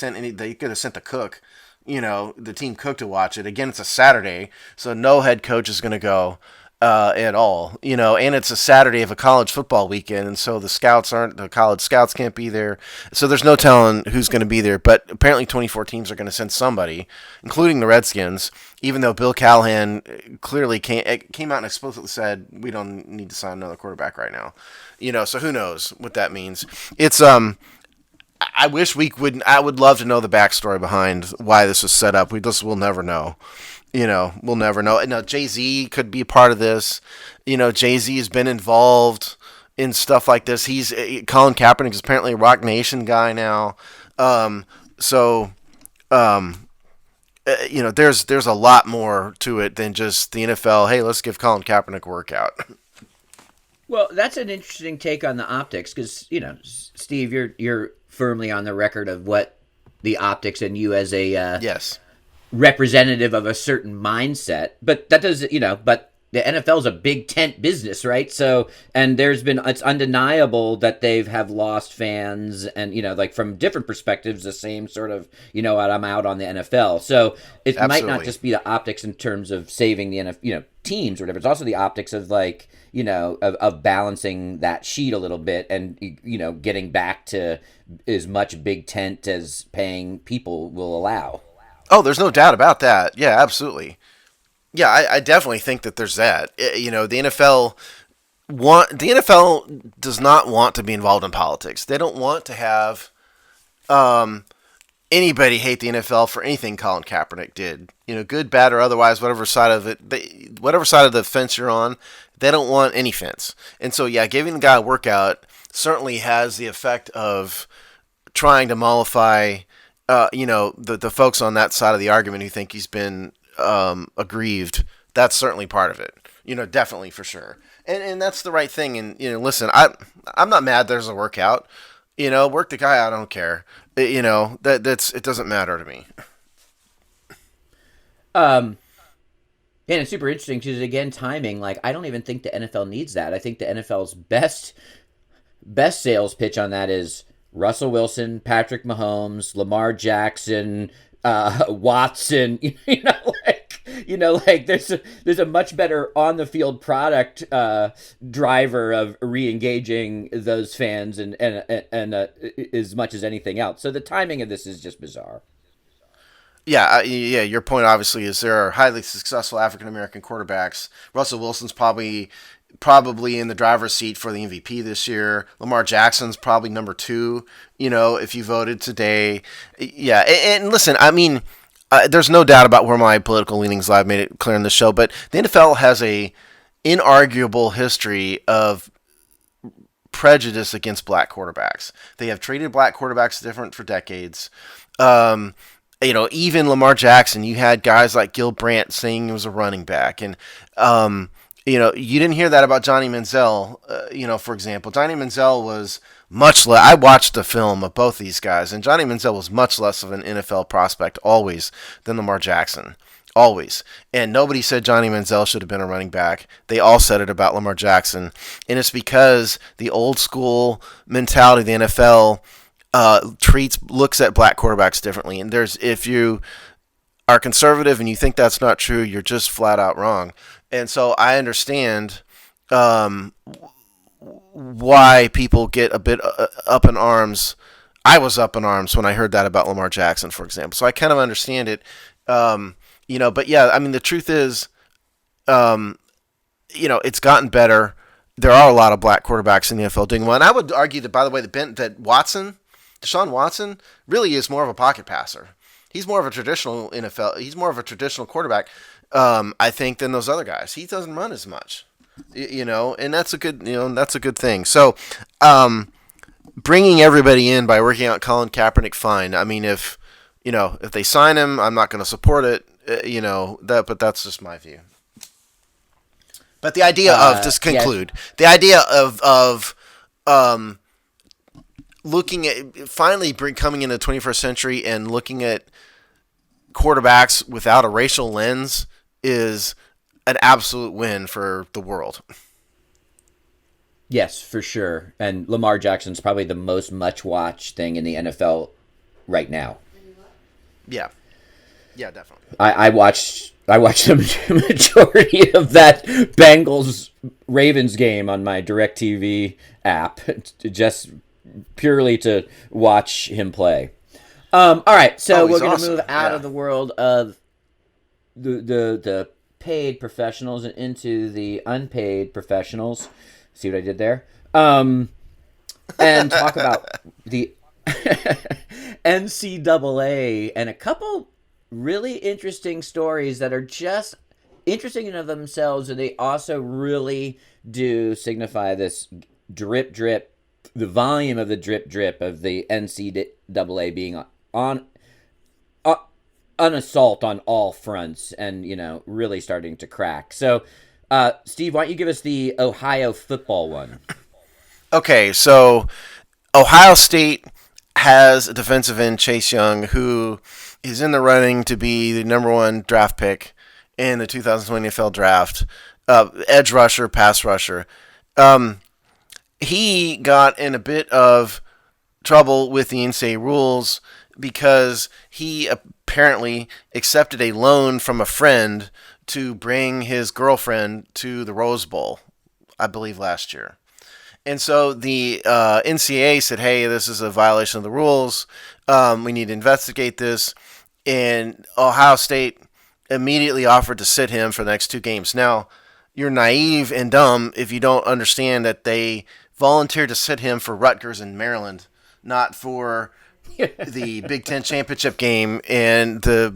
could have sent the cook. The team cook to watch it. Again, it's a Saturday, so no head coach is going to go at all. And it's a Saturday of a college football weekend, and so the college scouts can't be there. So there's no telling who's going to be there. But apparently 24 teams are going to send somebody, including the Redskins, even though Bill Callahan clearly came out and explicitly said, we don't need to sign another quarterback right now. So who knows what that means. It's I wish we would. I would love to know the backstory behind why this was set up. We just will never know. We'll never know. Now, Jay-Z could be a part of this. Jay-Z has been involved in stuff like this. Colin Kaepernick is apparently a Rock Nation guy now. There's a lot more to it than just the NFL. Hey, let's give Colin Kaepernick a workout. Well, that's an interesting take on the optics because Steve, you're firmly on the record of what the optics and you as a yes. representative of a certain mindset, but that does but the NFL is a big tent business, right? So, and it's undeniable that have lost fans and, like from different perspectives, the same sort of, I'm out on the NFL. So it Absolutely. might not just be the optics in terms of saving the NFL, teams or whatever. It's also the optics of of balancing that sheet a little bit and, getting back to as much big tent as paying people will allow. Oh, there's no doubt about that. Yeah, absolutely. Yeah, I definitely think that there's that. The NFL does not want to be involved in politics. They don't want to have anybody hate the NFL for anything Colin Kaepernick did. Good, bad, or otherwise, whatever side of the fence you're on, they don't want any fence. And so, yeah, giving the guy a workout certainly has the effect of trying to mollify, the folks on that side of the argument who think he's been aggrieved. That's certainly part of it. Definitely for sure. And that's the right thing. And listen, I'm not mad there's a workout. Work the guy out. I don't care. It doesn't matter to me. And it's super interesting because again, timing. Like I don't even think the NFL needs that. I think the NFL's best sales pitch on that is Russell Wilson, Patrick Mahomes, Lamar Jackson, Watson. There's a much better on the field product driver of re-engaging those fans and as much as anything else. So the timing of this is just bizarre. Yeah, your point obviously is there are highly successful African American quarterbacks. Russell Wilson's probably in the driver's seat for the MVP this year. Lamar Jackson's probably number 2, if you voted today. Yeah, and listen, I mean, there's no doubt about where my political leanings lie. I've made it clear in the show, but the NFL has a inarguable history of prejudice against black quarterbacks. They have treated black quarterbacks different for decades. Even Lamar Jackson, you had guys like Gil Brandt saying he was a running back. And, you didn't hear that about Johnny Manziel, for example. Johnny Manziel was much less. I watched the film of both these guys, and Johnny Manziel was much less of an NFL prospect always than Lamar Jackson. Always. And nobody said Johnny Manziel should have been a running back. They all said it about Lamar Jackson. And it's because the old school mentality of the NFL looks at black quarterbacks differently. And if you are conservative and you think that's not true, you're just flat out wrong. And so I understand why people get a bit up in arms. I was up in arms when I heard that about Lamar Jackson, for example. So I kind of understand it. But yeah, I mean, the truth is, it's gotten better. There are a lot of black quarterbacks in the NFL doing well. And I would argue that, by the way, that Deshaun Watson really is more of a pocket passer. He's more of a traditional quarterback, I think, than those other guys. He doesn't run as much, and that's a good thing. So, bringing everybody in by working out Colin Kaepernick, fine. I mean, if they sign him, I'm not going to support it, but that's just my view. But the idea of, just conclude, the idea of looking at finally coming into the 21st century and looking at quarterbacks without a racial lens is an absolute win for the world. Yes, for sure. And Lamar Jackson's probably the most much-watched thing in the NFL right now. Yeah. Yeah, definitely. I watched the majority of that Bengals-Ravens game on my DirecTV app, just purely to watch him play. All right, so we're going to move out of the world of the paid professionals and into the unpaid professionals. See what I did there? And talk about the NCAA and a couple really interesting stories that are just interesting in of themselves, and they also really do signify this drip drip, the volume of the drip drip of the NCAA being on an assault on all fronts, and really starting to crack. So, Steve, why don't you give us the Ohio football one? Okay, so Ohio State has a defensive end, Chase Young, who is in the running to be the number one draft pick in the 2020 NFL draft. Edge rusher, pass rusher. He got in a bit of trouble with the NCAA rules because he apparently accepted a loan from a friend to bring his girlfriend to the Rose Bowl, I believe last year. And so the NCAA said, hey, this is a violation of the rules. We need to investigate this. And Ohio State immediately offered to sit him for the next 2 games. Now, you're naive and dumb if you don't understand that they volunteered to sit him for Rutgers in Maryland, not for the Big Ten championship game and the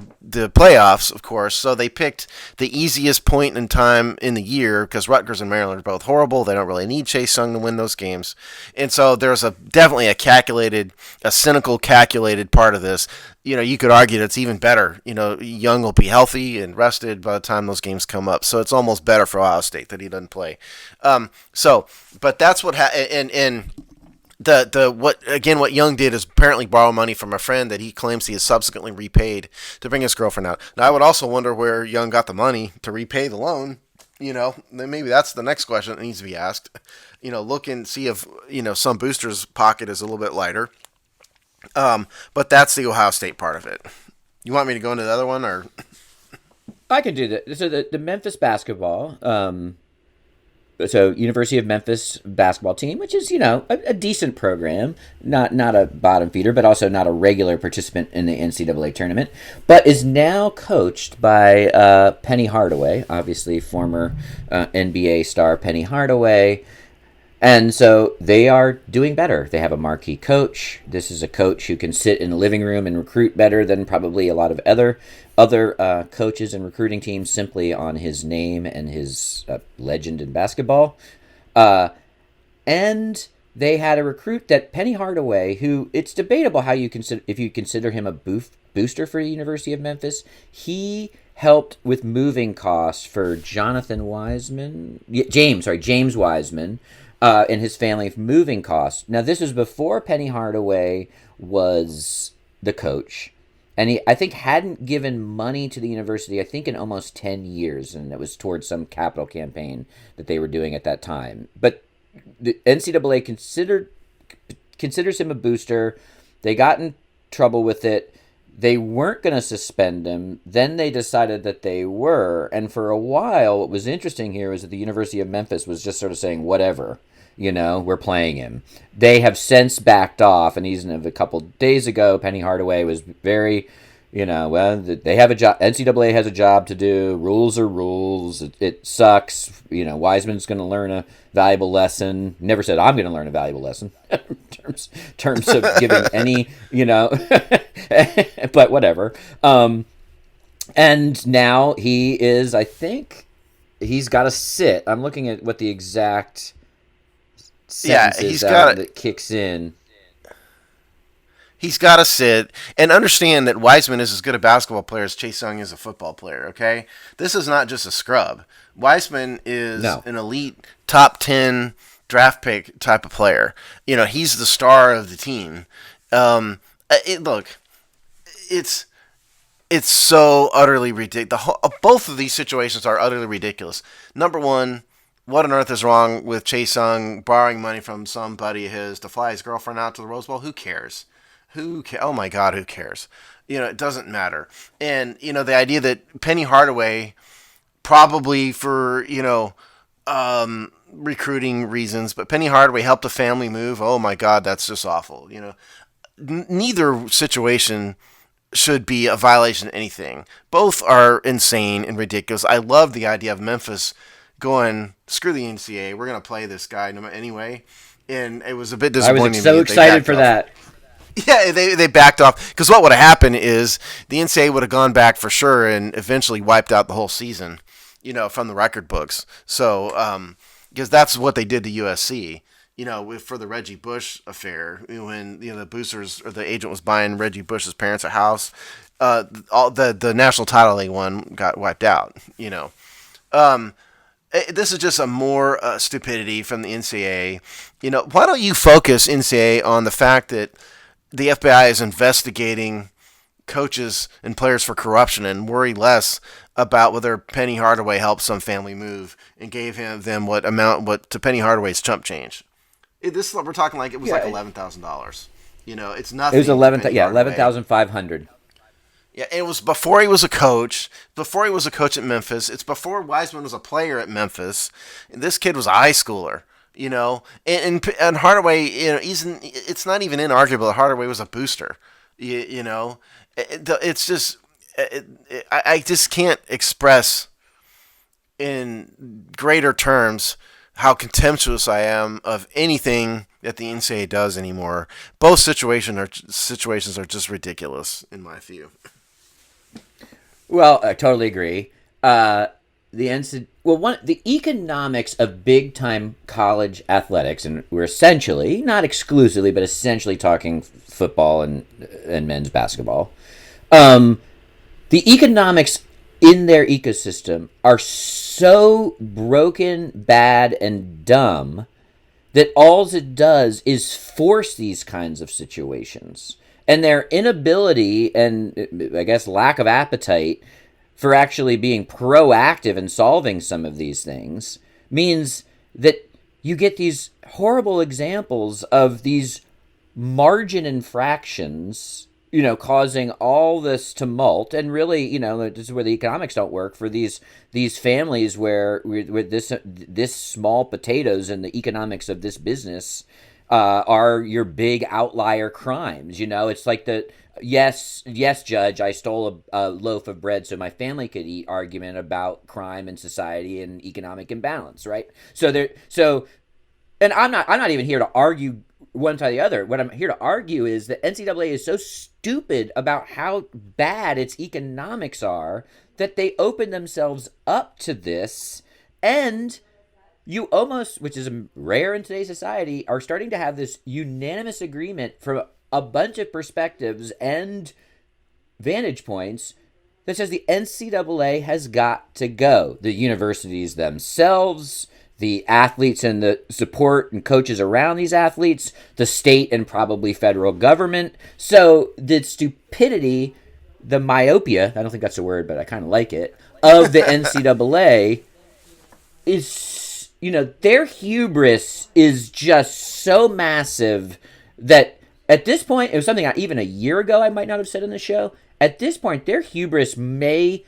playoffs, of course. So they picked the easiest point in time in the year because Rutgers and Maryland are both horrible. They don't really need Chase Young to win those games. And so there's definitely a cynical, calculated part of this. You could argue that it's even better. Young will be healthy and rested by the time those games come up. So it's almost better for Ohio State that he doesn't play. But that's what and what Young did is apparently borrow money from a friend that he claims he has subsequently repaid to bring his girlfriend out. Now, I would also wonder where Young got the money to repay the loan. Then maybe that's the next question that needs to be asked. Look and see if, some booster's pocket is a little bit lighter. But that's the Ohio State part of it. You want me to go into the other one, or? I can do that. So the Memphis basketball, University of Memphis basketball team, which is, a decent program, not a bottom feeder, but also not a regular participant in the NCAA tournament, but is now coached by Penny Hardaway, obviously former NBA star Penny Hardaway. And so they are doing better. They have a marquee coach. This is a coach who can sit in the living room and recruit better than probably a lot of other coaches and recruiting teams simply on his name and his legend in basketball. And they had a recruit that Penny Hardaway, who it's debatable how you consider, if you consider him a booster for the University of Memphis. He helped with moving costs for James Wiseman. And his family moving costs. Now, this was before Penny Hardaway was the coach. And he, I think, hadn't given money to the university, in almost 10 years. And it was towards some capital campaign that they were doing at that time. But the NCAA considers him a booster. They got in trouble with it. They weren't going to suspend him. Then they decided that they were. And for a while, what was interesting here was that the University of Memphis was just sort of saying, whatever. We're playing him. They have since backed off, and even a couple days ago, Penny Hardaway was very, they have a job. NCAA has a job to do. Rules are rules. It sucks. Wiseman's going to learn a valuable lesson. Never said I'm going to learn a valuable lesson in terms of giving any, but whatever. And now he is, I think, he's got to sit. I'm looking at what the exact sentences that kicks in. He's got to sit and understand that Wiseman is as good a basketball player as Chase Young is a football player, okay? This is not just a scrub. Wiseman is an elite top 10 draft pick type of player. He's the star of the team. It's so utterly ridiculous. Both of these situations are utterly ridiculous. Number one, what on earth is wrong with Chase Young borrowing money from somebody of his to fly his girlfriend out to the Rose Bowl? Who cares? Oh my God, who cares? It doesn't matter. And, the idea that Penny Hardaway, probably for, recruiting reasons, but Penny Hardaway helped a family move. Oh my God, that's just awful. Neither situation should be a violation of anything. Both are insane and ridiculous. I love the idea of Memphis going, screw the NCAA, we're going to play this guy anyway. And it was a bit disappointing. I was so excited for that. Yeah, they backed off because what would have happened is the NCAA would have gone back for sure and eventually wiped out the whole season, from the record books. So, because that's what they did to USC, for the Reggie Bush affair when the boosters or the agent was buying Reggie Bush's parents a house. All the national title they won got wiped out. This is just a more stupidity from the NCAA. Why don't you focus NCAA on the fact that the FBI is investigating coaches and players for corruption and worry less about whether Penny Hardaway helped some family move and gave them what to Penny Hardaway's chump change. This we're talking like it was like $11,000. It's nothing. It was 11,500. Yeah, it was before he was a coach. Before he was a coach at Memphis. It's before Wiseman was a player at Memphis. And this kid was a high schooler. And Hardaway, it's not even inarguable that Hardaway was a booster. It's just, I just can't express in greater terms how contemptuous I am of anything that the NCAA does anymore. Both situations are just ridiculous in my view. Well, I totally agree. The economics of big-time college athletics, and we're essentially, not exclusively, but essentially talking football and men's basketball. The economics in their ecosystem are so broken, bad, and dumb that all it does is force these kinds of situations. And their inability and, I guess, lack of appetite for actually being proactive in solving some of these things means that you get these horrible examples of these margin infractions, causing all this tumult. And really, this is where the economics don't work for these families where this small potatoes and the economics of this business are your big outlier crimes. It's like the yes, judge, I stole a loaf of bread so my family could eat argument about crime and society and economic imbalance, right? And I'm not even here to argue one side or the other. What I'm here to argue is that NCAA is so stupid about how bad its economics are that they open themselves up to this, and you almost, which is rare in today's society, are starting to have this unanimous agreement from a bunch of perspectives and vantage points that says the NCAA has got to go. The universities themselves, the athletes and the support and coaches around these athletes, the state and probably federal government. So the stupidity, the myopia, I don't think that's a word, but I kind of like it, of the NCAA is, their hubris is just so massive that at this point, it was something even a year ago I might not have said in the show. At this point, their hubris may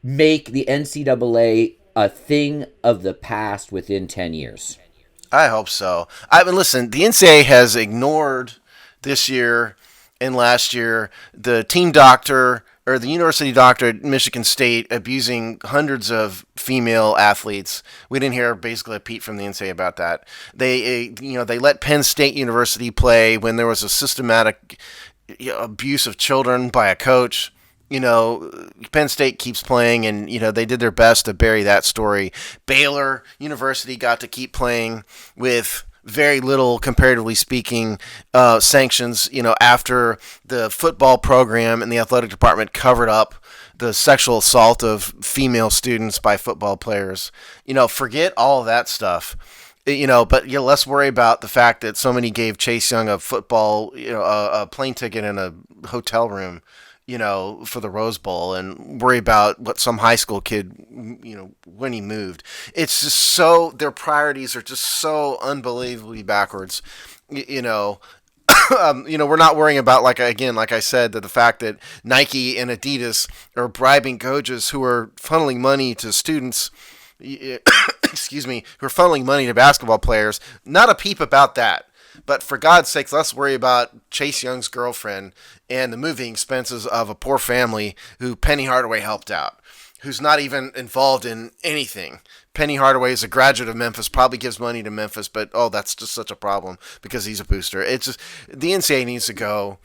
make the NCAA a thing of the past within 10 years. I hope so. Listen, the NCAA has ignored this year and last year the team doctor or the university doctor at Michigan State abusing hundreds of female athletes. We didn't hear basically a peep from the NCAA about that. They let Penn State University play when there was a systematic abuse of children by a coach. Penn State keeps playing, and they did their best to bury that story. Baylor University got to keep playing with very little, comparatively speaking, sanctions, after the football program and the athletic department covered up the sexual assault of female students by football players. Forget all of that stuff. But let's worry about the fact that somebody gave Chase Young a football, a plane ticket and a hotel room, for the Rose Bowl, and worry about what some high school kid, when he moved. It's just so, their priorities are just so unbelievably backwards. We're not worrying about, like I said, that the fact that Nike and Adidas are bribing coaches who are funneling money to students, excuse me, who are funneling money to basketball players. Not a peep about that. But for God's sakes, let's worry about Chase Young's girlfriend and the moving expenses of a poor family who Penny Hardaway helped out. who's not even involved in anything. Penny Hardaway is a graduate of Memphis, probably gives money to Memphis, but that's just such a problem because he's a booster. It's just the NCAA needs to go.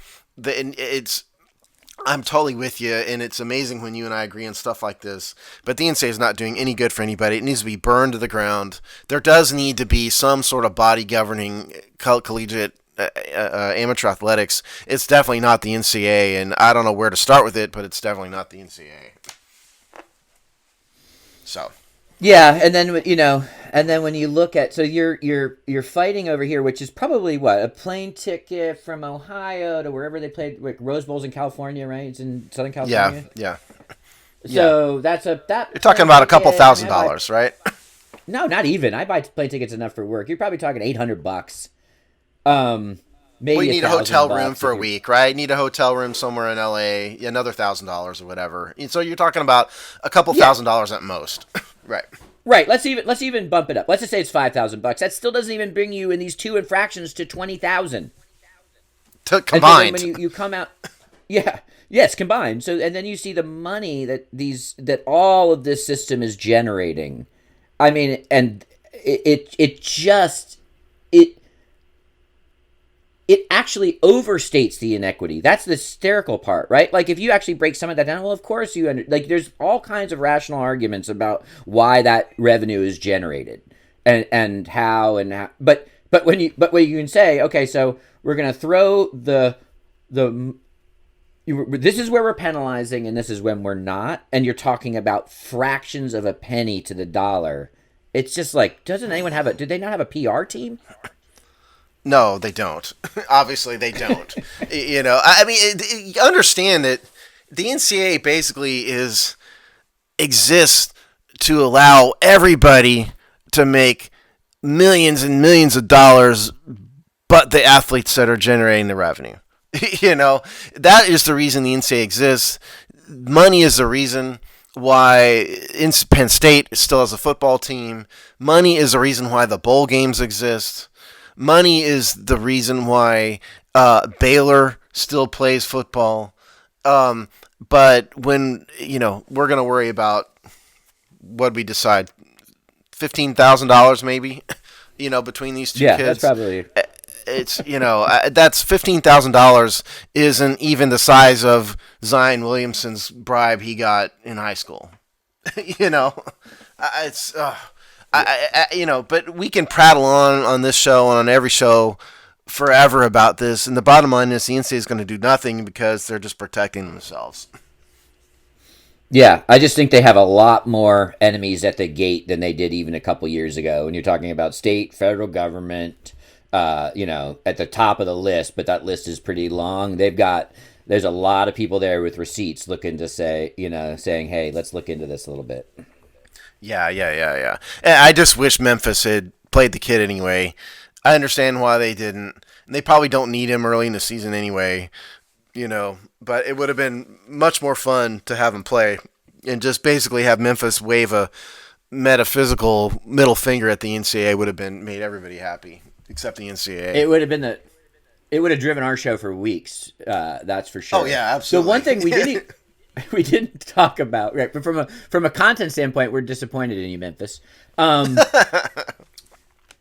I'm totally with you, and it's amazing when you and I agree on stuff like this. But the NCAA is not doing any good for anybody. It needs to be burned to the ground. There does need to be some sort of body governing collegiate amateur athletics. It's definitely not the NCAA, and I don't know where to start with it, but it's definitely not the NCAA. So. Yeah, and then when you look at, so you're fighting over here, which is probably what, a plane ticket from Ohio to wherever they played, like Rose Bowl's in California, right? It's in Southern California. Yeah. So you're talking about a couple $1,000s, right? No, not even. I buy plane tickets enough for work. You're probably talking $800. Maybe we need a hotel room for a you... week, right? Need a hotel room somewhere in LA, another $1,000 or whatever. And so you're talking about a couple $1,000s at most, right? Right. Let's even bump it up. Let's just say it's $5,000. That still doesn't even bring you in these two infractions to $20,000 combined. So when you come out, yes, combined. So and then you see the money that all of this system is generating. I mean, and it actually overstates the inequity. That's the hysterical part, right? Like, if you actually break some of that down, well, of course there's all kinds of rational arguments about why that revenue is generated and how, but when you can say, okay, so we're going to throw this is where we're penalizing and this is when we're not, and you're talking about fractions of a penny to the dollar. It's just like, do they not have a PR team? No, they don't. Obviously, they don't. I mean, understand that the NCAA basically exists to allow everybody to make millions and millions of dollars, but the athletes that are generating the revenue. That is the reason the NCAA exists. Money is the reason why Penn State still has a football team. Money is the reason why the bowl games exist. Money is the reason why Baylor still plays football. But when, we're going to worry about what we decide, $15,000 maybe, between these two kids. Yeah, that's probably... It's, that's $15,000 isn't even the size of Zion Williamson's bribe he got in high school. It's... but we can prattle on this show and on every show forever about this, and the bottom line is the NCAA is going to do nothing because they're just protecting themselves. Yeah, I just think they have a lot more enemies at the gate than they did even a couple years ago. When you're talking about state, federal government, at the top of the list, but that list is pretty long. There's a lot of people there with receipts looking to say, saying, hey, let's look into this a little bit. Yeah. And I just wish Memphis had played the kid anyway. I understand why they didn't. And they probably don't need him early in the season anyway, but it would have been much more fun to have him play and just basically have Memphis wave a metaphysical middle finger at the NCAA would have made everybody happy, except the NCAA. It would have driven our show for weeks. That's for sure. Oh yeah, absolutely. So one thing we didn't talk about, right? But from a content standpoint, we're disappointed in you, Memphis.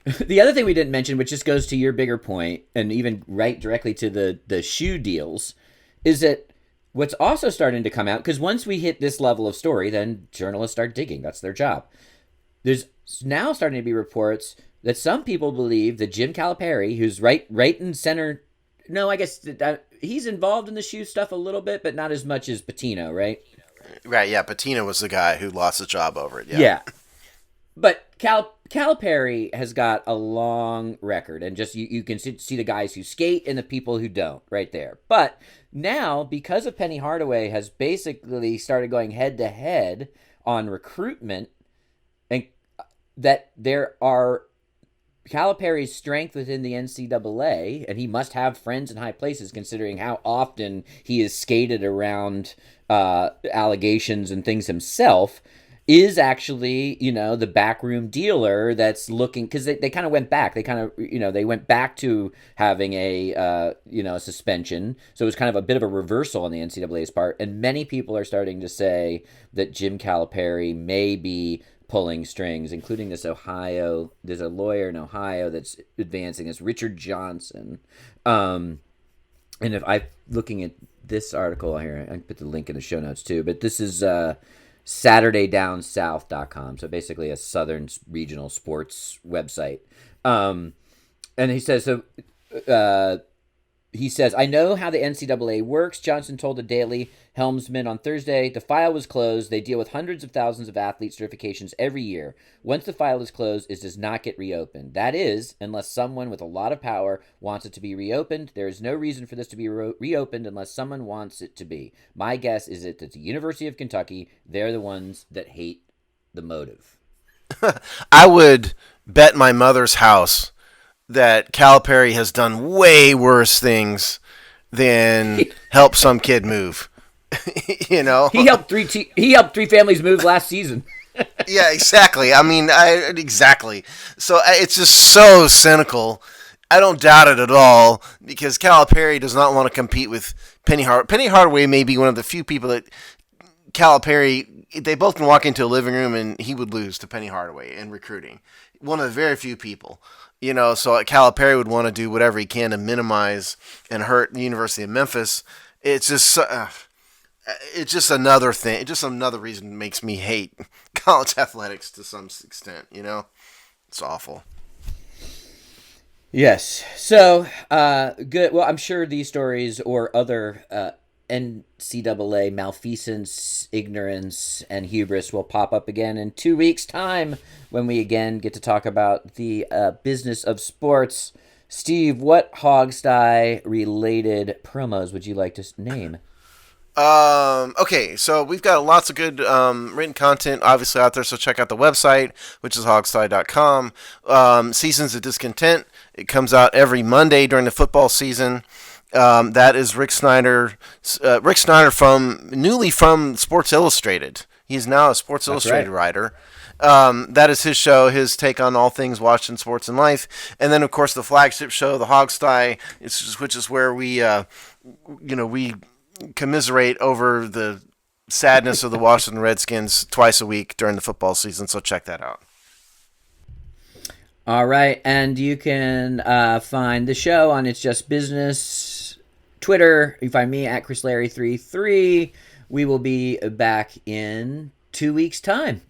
The other thing we didn't mention, which just goes to your bigger point, and even right directly to the shoe deals, is that what's also starting to come out, because once we hit this level of story, then journalists start digging. That's their job. There's now starting to be reports that some people believe that Jim Calipari, who's right in center, no, I guess he's involved in the shoe stuff a little bit, but not as much as Pitino, right? Right, yeah. Pitino was the guy who lost the job over it. Yeah. But Calipari has got a long record, and just you can see the guys who skate and the people who don't right there. But now, because of Penny Hardaway has basically started going head-to-head on recruitment, and that there are Calipari's strength within the NCAA, and he must have friends in high places considering how often he is skated around allegations and things himself. is actually, the backroom dealer that's looking, because they kind of went back. They kind of, they went back to having a suspension. So it was kind of a bit of a reversal on the NCAA's part. And many people are starting to say that Jim Calipari may be pulling strings, including there's a lawyer in Ohio that's advancing this, Richard Johnson. And if I'm looking at this article here, I can put the link in the show notes too, but this is SaturdayDownSouth.com. So basically a Southern regional sports website. And he says, I know how the NCAA works. Johnson told the Daily Helmsman on Thursday, the file was closed. They deal with hundreds of thousands of athlete certifications every year. Once the file is closed, it does not get reopened. That is, unless someone with a lot of power wants it to be reopened. There is no reason for this to be reopened unless someone wants it to be. My guess is that the University of Kentucky, they're the ones that hate the motive. I would bet my mother's house that Calipari has done way worse things than help some kid move. He helped three families move last season. Yeah, exactly. I mean, exactly. So it's just so cynical. I don't doubt it at all because Calipari does not want to compete with Penny Hardaway. Penny Hardaway may be one of the few people that Calipari, they both can walk into a living room and he would lose to Penny Hardaway in recruiting. One of the very few people. So Calipari would want to do whatever he can to minimize and hurt the University of Memphis. It's just another thing. It's just another reason that makes me hate college athletics to some extent. It's awful. Yes. So good. Well, I'm sure these stories or other NCAA malfeasance, ignorance, and hubris will pop up again in 2 weeks' time when we again get to talk about the business of sports. Steve, what Hogsty-related promos would you like to name? Okay, so we've got lots of good written content obviously out there, so check out the website, which is hogsty.com. Seasons of Discontent. It comes out every Monday during the football season. That is Rick Snyder. Rick Snyder newly from Sports Illustrated. He's now a Sports Illustrated writer. That is his show, his take on all things Washington sports and life. And then, of course, the flagship show, the Hogsty, which is where we commiserate over the sadness of the Washington Redskins twice a week during the football season. So check that out. All right, and you can find the show on It's Just Business Twitter. You find me at ChrisLarry33. We will be back in 2 weeks' time.